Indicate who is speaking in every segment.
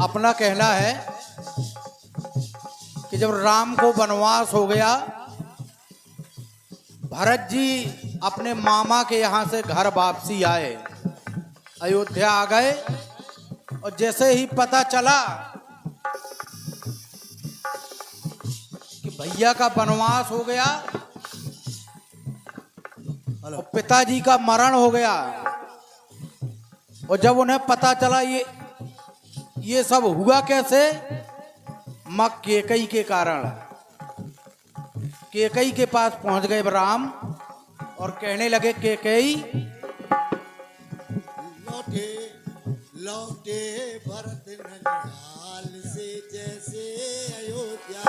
Speaker 1: अपना कहना है कि जब राम को वनवास हो गया, भरत जी अपने मामा के यहाँ से घर वापसी आए, अयोध्या आ गए। और जैसे ही पता चला कि भैया का वनवास हो गया और पिताजी का मरण हो गया, और जब उन्हें पता चला ये सब हुआ कैसे, मां कैकेयी के कारण, कैकेयी के पास पहुंच गए राम और कहने लगे, कैकेयी
Speaker 2: लौटे लौटे भरत ननिहाल से जैसे अयोध्या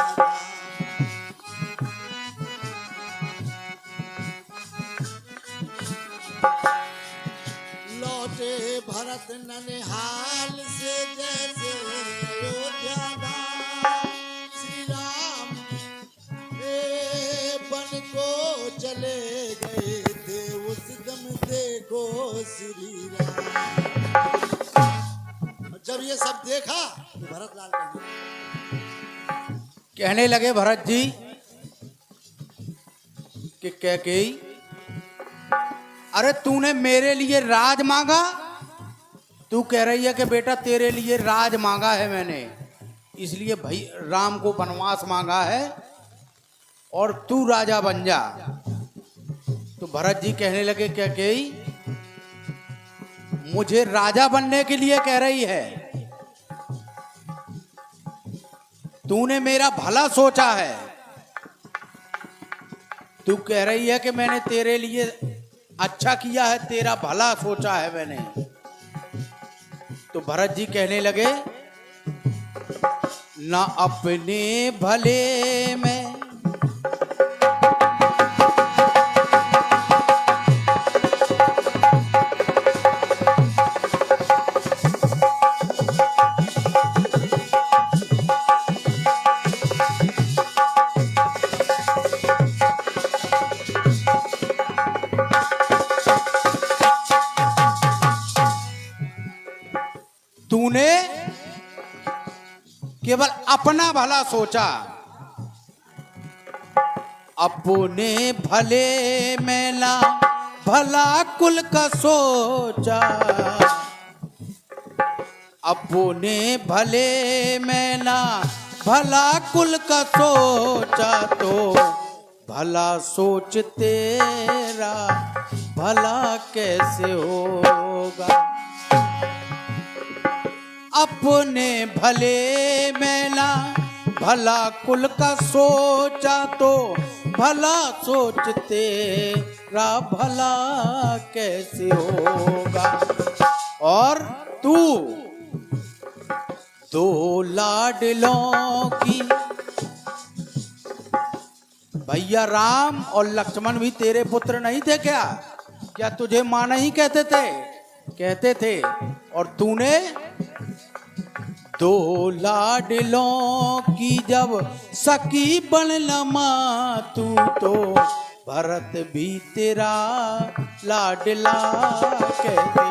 Speaker 2: लौटे भरत ननिहाल से जैसे अयोध्या श्री राम बन को चले गए थे उस दम देखो श्री राम। जब ये सब देखा तो भरत लाल
Speaker 1: कहने लगे भरत जी कि कैकेयी, अरे तूने मेरे लिए राज मांगा, तू कह रही है कि बेटा तेरे लिए राज मांगा है मैंने, इसलिए भाई राम को वनवास मांगा है और तू राजा बन जा। तो भरत जी कहने लगे, कैकेयी मुझे राजा बनने के लिए कह रही है, तूने मेरा भला सोचा है, तू कह रही है कि मैंने तेरे लिए अच्छा किया है, तेरा भला सोचा है मैंने। तो भरत जी कहने लगे, ना अपने भले में तूने केवल अपना भला सोचा, अपने भले में ना भला कुल का सोचा, अपने भले में ना भला कुल का सोचा, तो भला सोच तेरा भला कैसे होगा। अपने भले में ना भला कुल का सोचा, तो भला सोच तेरा भला कैसे होगा। और तू दो लाडलों की, भैया राम और लक्ष्मण भी तेरे पुत्र नहीं थे क्या? क्या तुझे मां नहीं कहते थे? कहते थे। और तूने दो लाडलों की जब सखी बन लमा, तू तो भरत भी तेरा लाडला कहते।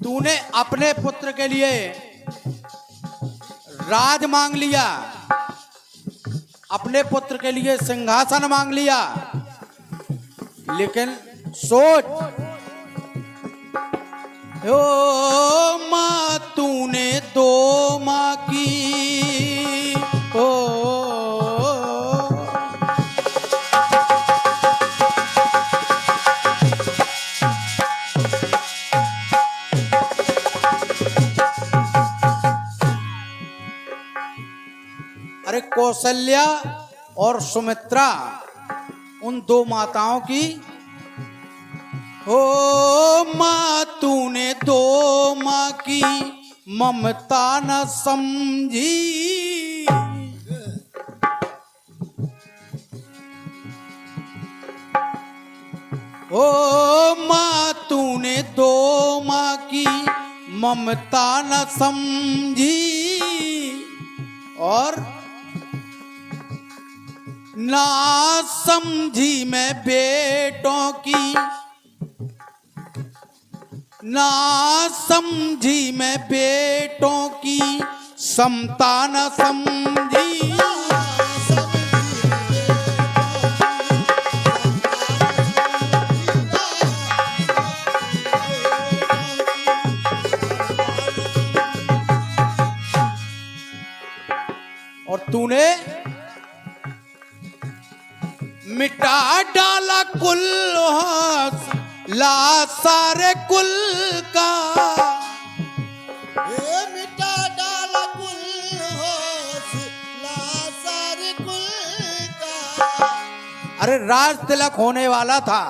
Speaker 1: तूने अपने पुत्र के लिए राज मांग लिया, अपने पुत्र के लिए सिंहासन मांग लिया, लेकिन सोच, ओ मां तूने दो मां की, ओ अरे कौशल्या और सुमित्रा, उन दो माताओं की, ओ मां तूने दो मां की ममता न समझी, ओ मां तूने दो मां की ममता न समझी, और ना समझी मैं बेटों की, ना समझी मैं बेटों की समता न समझी। और तूने मिटा डाला कुल ला सारे कुल का,
Speaker 2: मिटा डाला कुल होश ला सारे कुल का।
Speaker 1: अरे राज तिलक होने वाला था,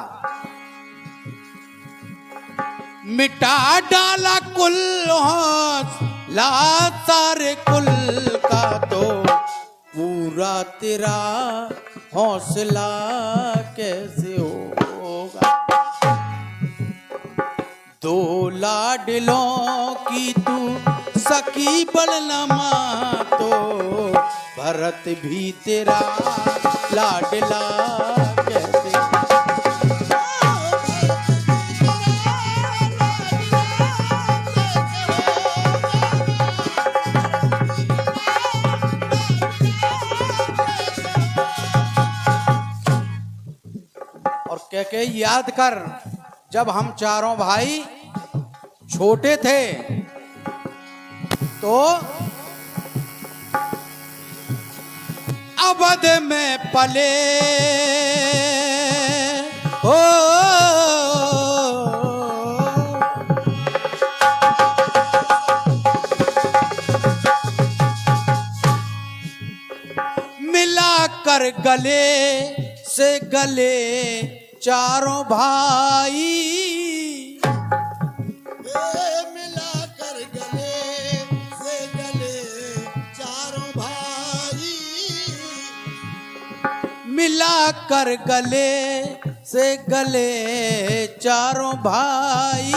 Speaker 1: मिटा डाला कुल होश ला सारे कुल का, तो पूरा तेरा हौसला कैसे होगा। दो लाडलों की तू सखी बलनमा, तो भरत भी तेरा लाडला कैसे। और कह के याद कर, जब हम चारों भाई छोटे थे तो अवध में पले हो, मिलाकर गले से गले चारों भाई,
Speaker 2: मिलाकर गले से गले चारों भाई,
Speaker 1: मिलाकर गले से गले चारों भाई,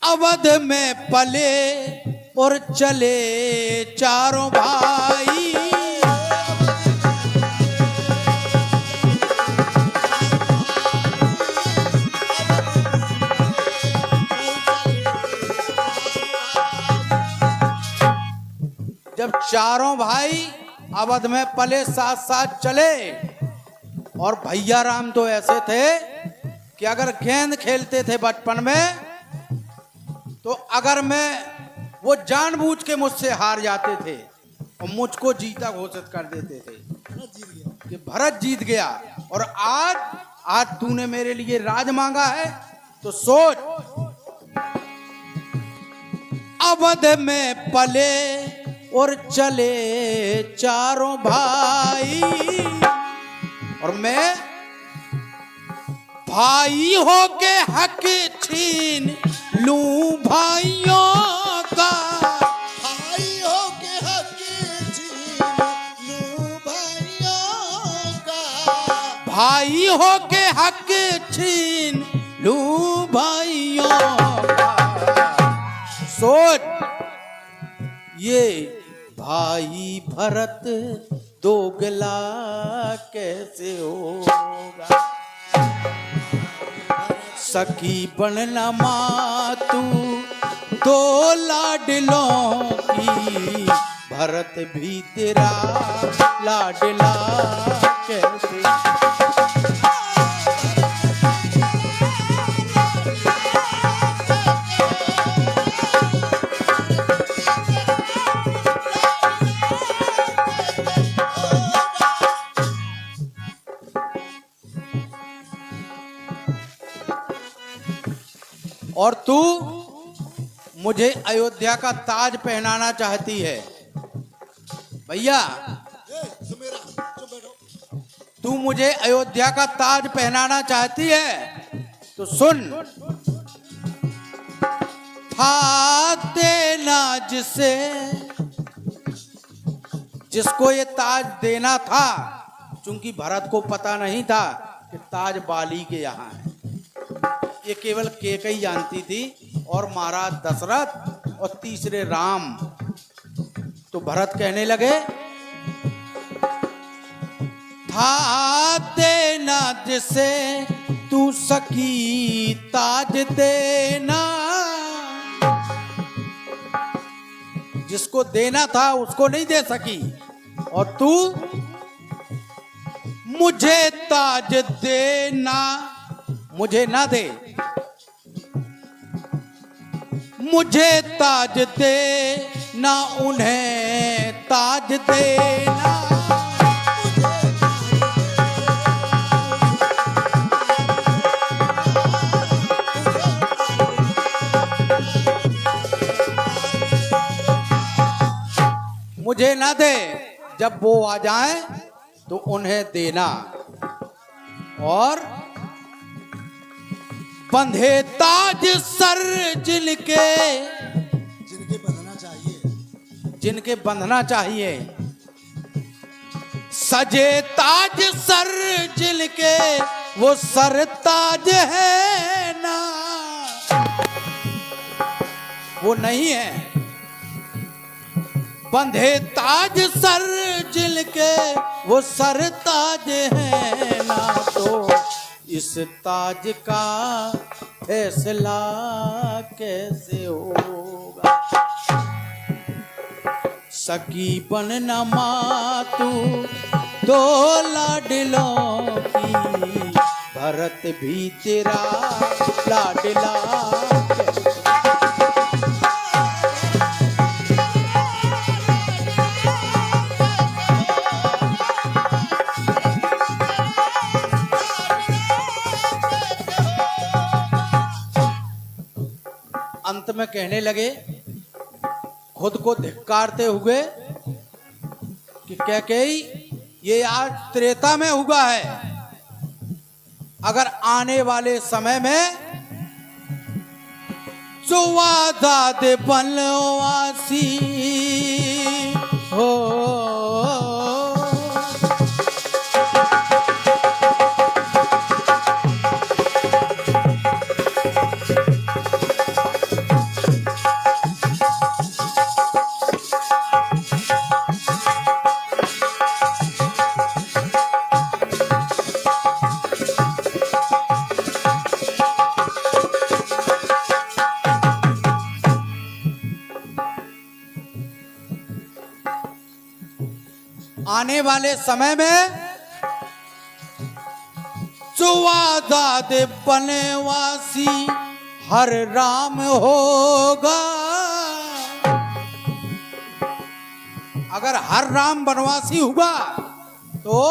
Speaker 1: अवध में पले और चले चारों भाई। जब चारों भाई अवध में पले साथ साथ चले, और भैया राम तो ऐसे थे कि अगर गेंद खेलते थे बचपन में, तो अगर मैं वो जानबूझ के मुझसे हार जाते थे और मुझको जीता घोषित कर देते थे
Speaker 2: जीत गया।
Speaker 1: कि भरत जीत गया। और आज तूने मेरे लिए राज मांगा है, तो सोच, अवध में पले और चले चारों भाई, और मैं भाई होके हक छीन लूं भाइयों का,
Speaker 2: भाई होके हक छीन लूं भाइयों का,
Speaker 1: भाई होके हक छीन लूं भाइयों का। सोच, ये भाई भरत दोगला कैसे होगा। सखी बनना माँ तू दो लाडलों की, भरत भी तेरा लाडला कैसे। और तू मुझे अयोध्या का ताज पहनाना चाहती है। भैया,
Speaker 2: सुमेरा चुप बैठो।
Speaker 1: तू मुझे अयोध्या का ताज पहनाना चाहती है, तो सुन, था देना जिसे, जिसको ये ताज देना था, चूंकि भरत को पता नहीं था कि ताज बाली के यहाँ है, ये केवल केकई जानती थी, और महाराज दशरथ और तीसरे राम तो भरत कहने लगे, था देना जिसे तू सकी ताज देना, जिसको देना था उसको नहीं दे सकी, और तू मुझे ताज देना, मुझे ना दे, मुझे ताज दे ना उन्हें ताज देना। मुझे ना दे, जब वो आ जाए तो उन्हें देना, और बंधे ताज सर जिनके,
Speaker 2: जिनके बंधना चाहिए,
Speaker 1: जिनके बंधना चाहिए, सजे ताज सर जिनके वो सर ताज है ना, वो नहीं है। बंधे ताज सर जिनके वो सर ताज है ना, तो इस ताज का फैसला कैसे होगा। सकी बन न मातू दो लाडलों की, भरत भी तेरा लाडला कैसे। अंत में कहने लगे, खुद को धिक्कारते हुए, कि कैकेयी ये आज त्रेता में हुआ है, अगर आने वाले समय में जो वादा दे बनवासी हो, आने वाले समय में जो वादा दे बनवासी हर राम होगा, अगर हर राम बनवासी हुआ तो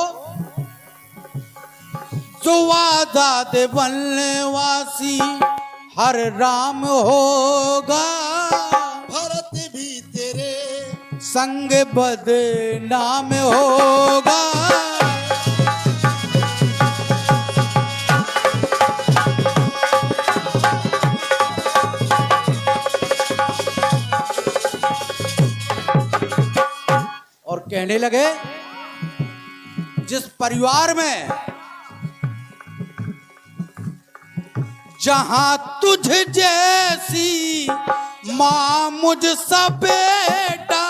Speaker 1: जो वादा दे बनवासी हर राम होगा,
Speaker 2: भरत भी तेरे
Speaker 1: संग बदनाम होगा। और कहने लगे, जिस परिवार में जहां तुझ जैसी मां मुझ सा बेटा,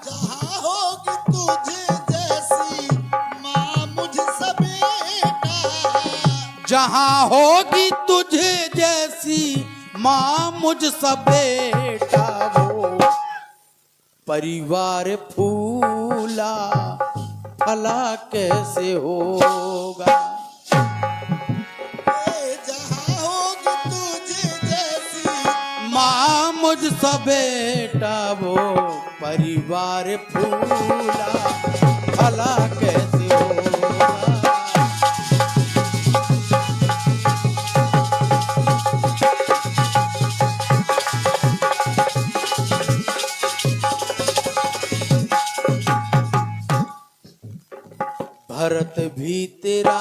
Speaker 2: जहाँ होगी तुझे जैसी माँ मुझ सा बेटा,
Speaker 1: जहां होगी तुझे जैसी मां मुझ सा बेटा, वो परिवार फूला फला कैसे होगा।
Speaker 2: जहाँ होगी तुझे जैसी
Speaker 1: मां मुझ सा बेटा, वो परिवार फूला फला कैसे होगा। भरत भी तेरा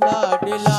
Speaker 1: लाडला